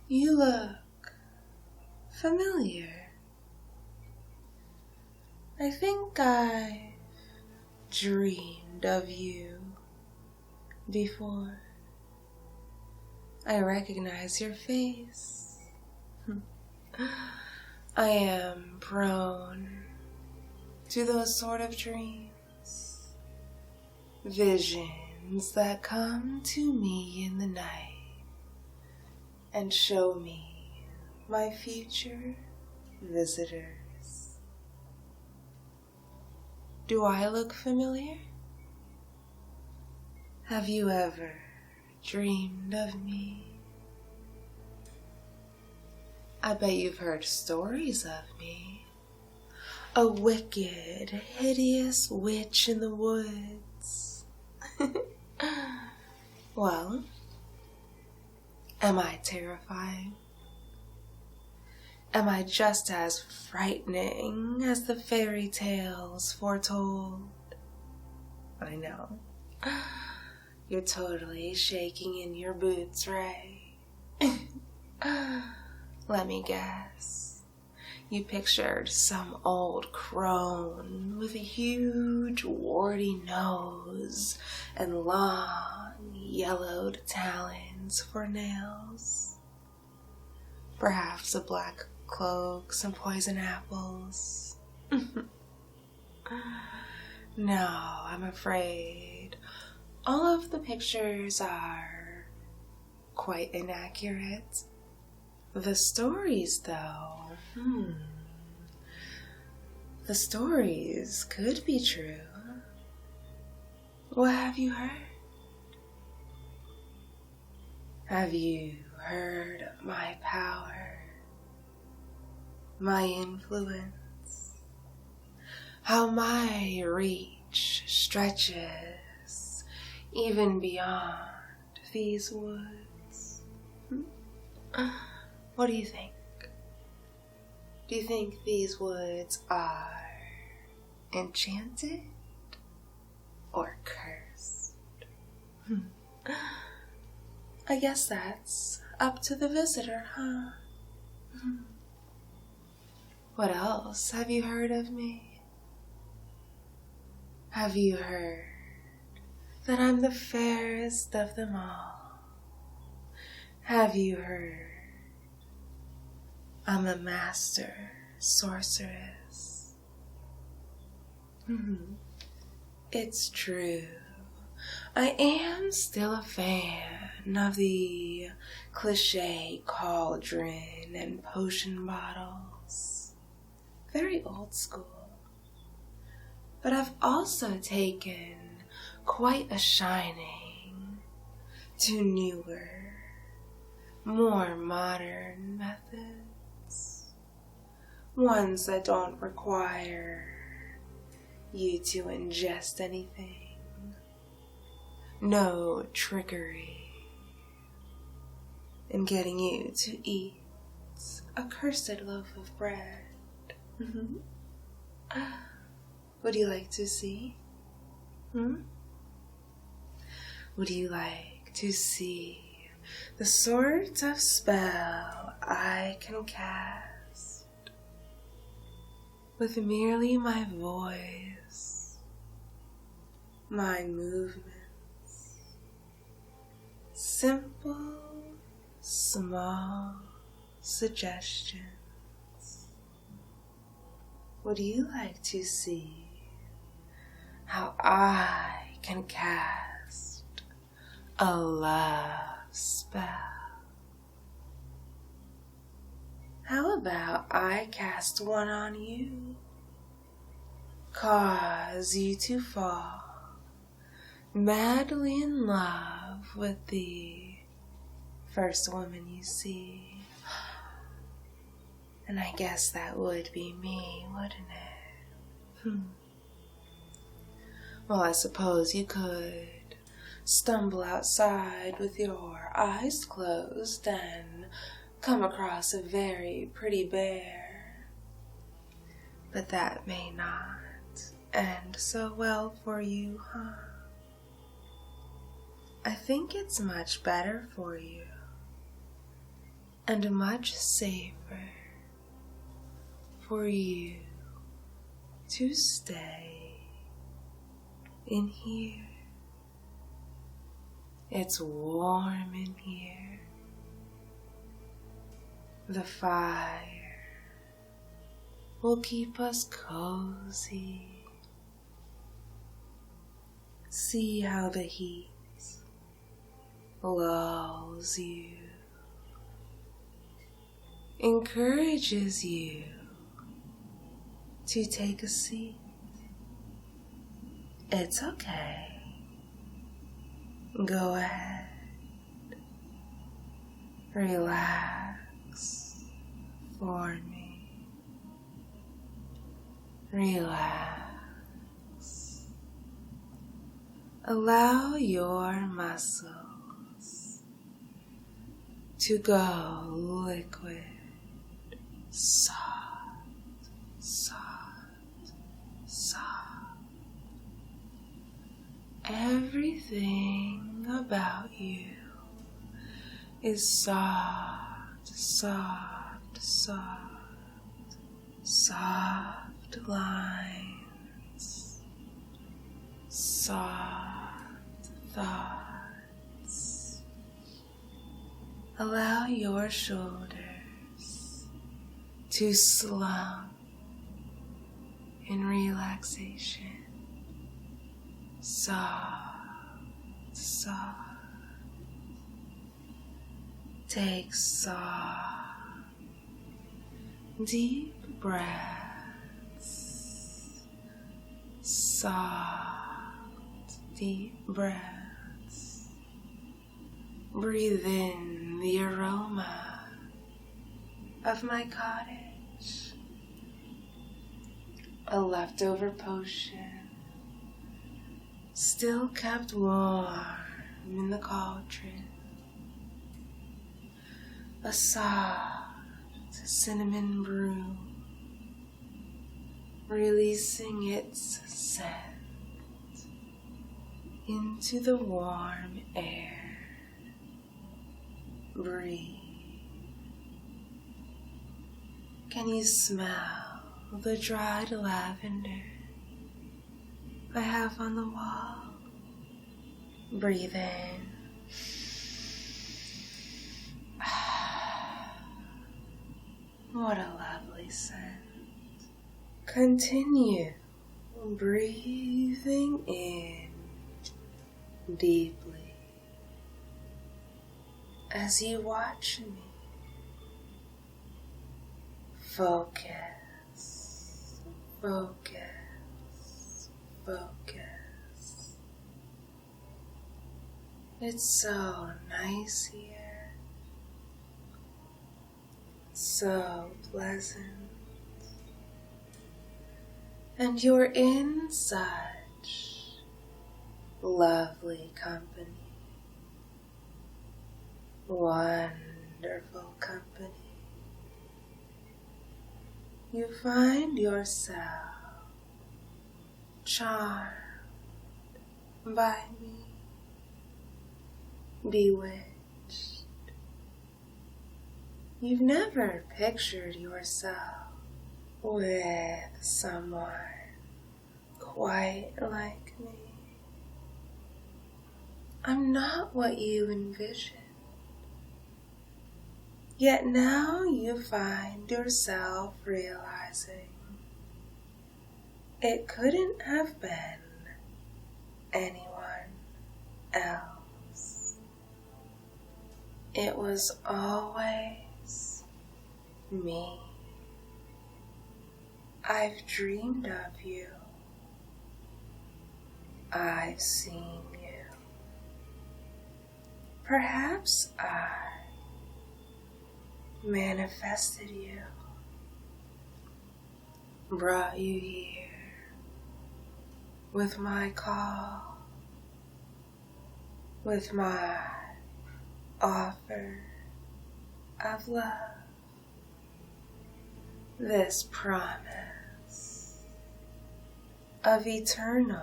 You look familiar. I think I've dreamed of you before. I recognize your face. I am prone to those sort of dreams. Visions that come to me in the night and show me my future visitors. Do I look familiar? Have you ever dreamed of me? I bet you've heard stories of me. A wicked, hideous witch in the woods. Well, am I terrifying? Am I just as frightening as the fairy tales foretold? I know. You're totally shaking in your boots, right? Let me guess. You pictured some old crone with a huge warty nose and long yellowed talons for nails. Perhaps a black cloak, some poison apples. No, I'm afraid all of the pictures are quite inaccurate. The stories, though, the stories could be true. What have you heard? Have you heard of my power, my influence, how my reach stretches even beyond these woods? What do you think? Do you think these woods are enchanted or cursed? I guess that's up to the visitor, huh? What else have you heard of me? Have you heard that I'm the fairest of them all? Have you heard I'm a master sorceress? It's true. I am still a fan of the cliché cauldron and potion bottles. Very old school. But I've also taken quite a shining to newer, more modern methods. Ones that don't require you to ingest anything. No trickery in getting you to eat a cursed loaf of bread. Would you like to see? Would you like to see the sort of spell I can cast with merely my voice, my movements? Simple, small suggestions. Would you like to see how I can cast a love spell? How about I cast one on you, cause you to fall madly in love with the first woman you see? And I guess that would be me, wouldn't it? Well, I suppose you could stumble outside with your eyes closed and come across a very pretty bear. But that may not end so well for you, huh? I think it's much better for you and much safer for you to stay in here. It's warm in here. The fire will keep us cozy. See how the heat lulls you, encourages you to take a seat. It's okay. Go ahead. Relax for me. Relax. Allow your muscles to go liquid, soft, soft, soft. Everything about you is soft, soft, soft, soft lines, soft thoughts. Allow your shoulders to slump in relaxation. Soft, soft. Take soft, deep breaths. Soft, deep breaths. Breathe in the aroma of my cottage. A leftover potion, still kept warm in the cauldron. A soft cinnamon brew, releasing its scent into the warm air. Breathe. Can you smell the dried lavender I have on the wall? Breathe in. What a lovely scent. Continue breathing in deeply as you watch me. Focus, focus, focus. It's so nice here. So pleasant, and you're in such lovely company, wonderful company. You find yourself charmed by me, bewitched. You've never pictured yourself with someone quite like me. I'm not what you envisioned. Yet now you find yourself realizing it couldn't have been anyone else. It was always me. I've dreamed of you. I've seen you. Perhaps I manifested you, brought you here with my call, with my offer of love. This promise of eternal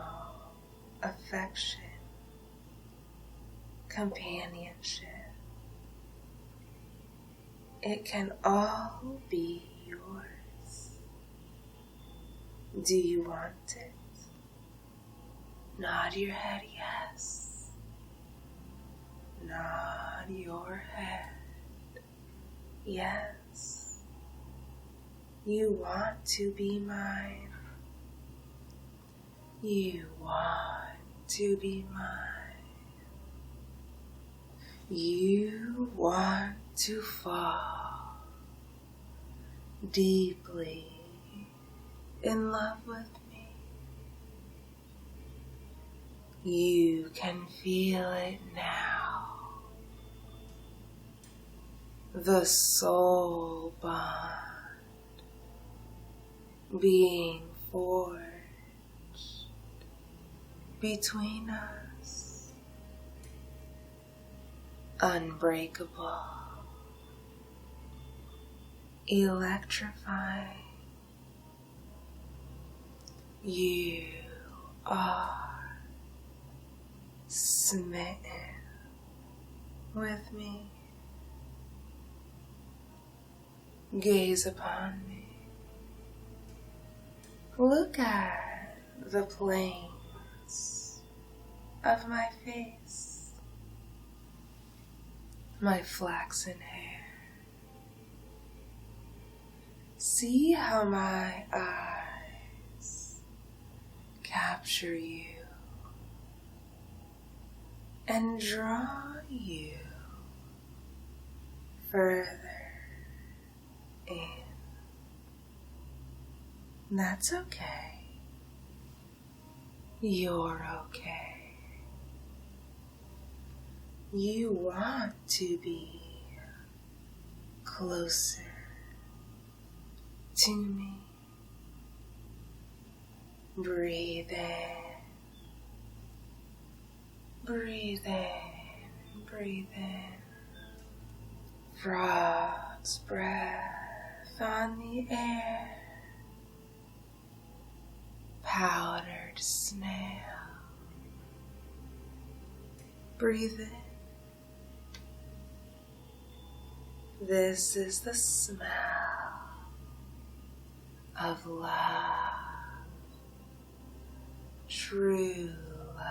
affection, companionship. It can all be yours. Do you want it? Nod your head yes. Nod your head yes. You want to be mine. You want to be mine. You want to fall deeply in love with me. You can feel it now. The soul bond being forged between us. Unbreakable, electrifying. You are smitten with me. Gaze upon me. Look at the planes of my face, my flaxen hair. See how my eyes capture you and draw you further in. That's okay. You're okay. You want to be closer to me. Breathe in. Breathe in. Breathe in. Frog's breath on the air. Powdered snail. Breathe in. This is the smell of love, true love.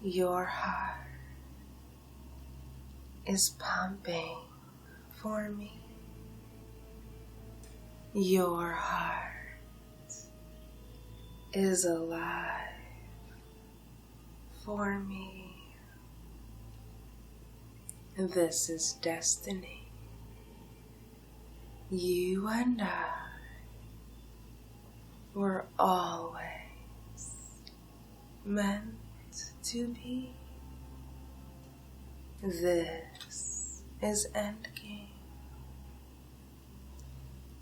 Your heart is pumping for me. Your heart is alive for me. This is destiny. You and I were always meant to be. This is endgame.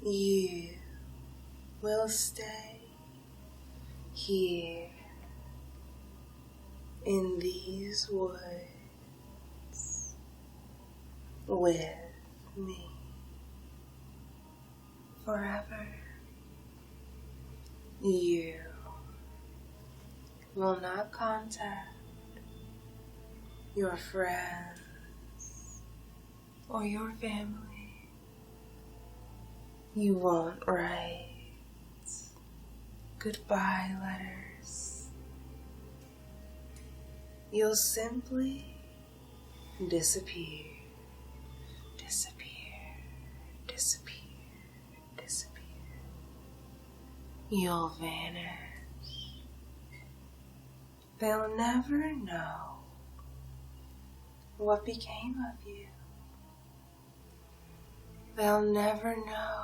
You will stay here in these woods with me forever. You will not contact your friends or your family. You won't write goodbye letters. You'll simply disappear, disappear, disappear, disappear. You'll vanish. They'll never know what became of you. They'll never know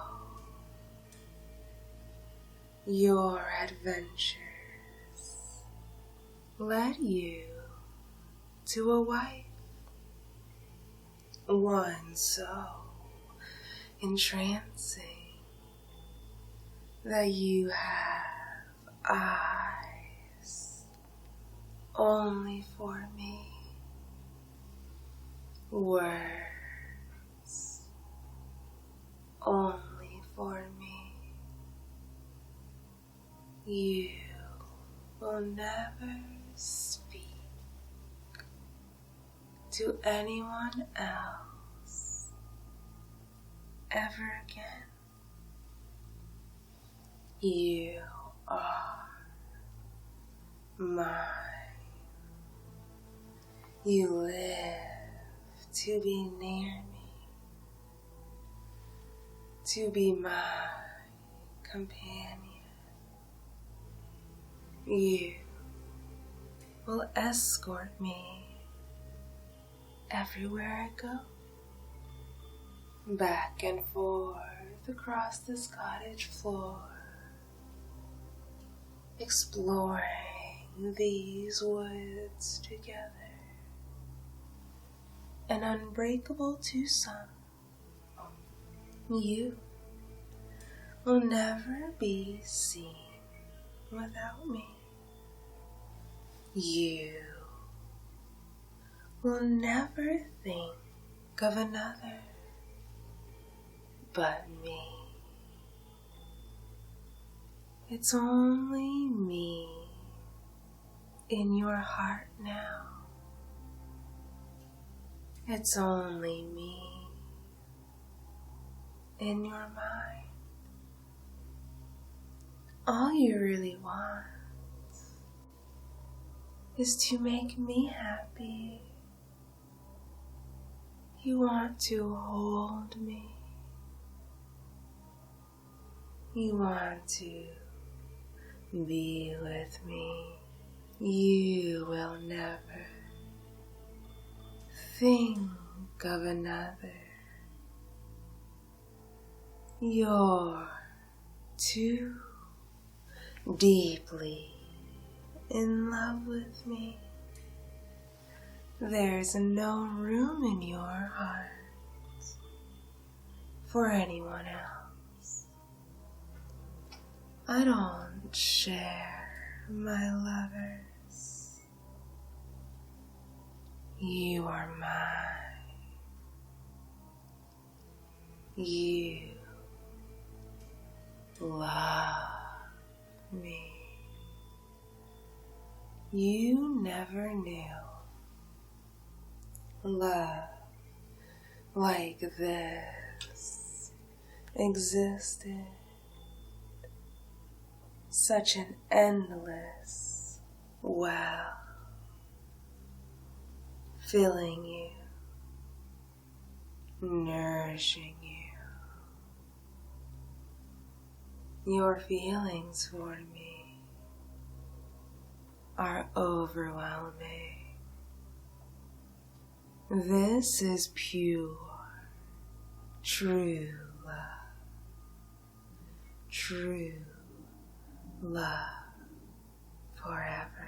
your adventures led you to a wife, one so entrancing that you have eyes only for me, words only for me. You will never speak to anyone else ever again. You are mine. You live to be near me, to be my companion. You will escort me everywhere I go, back and forth across this cottage floor, exploring these woods together. An unbreakable twosome. You will never be seen without me. You will never think of another but me. It's only me in your heart now. It's only me in your mind. All you really want is to make me happy. You want to hold me. You want to be with me. You will never think of another. You're too deeply in love with me. There's no room in your heart for anyone else. I don't share my lovers. You are mine. You love me. You never knew love like this existed. Such an endless well, filling you, nourishing you. Your feelings for me are overwhelming. This is pure, true love. True love forever.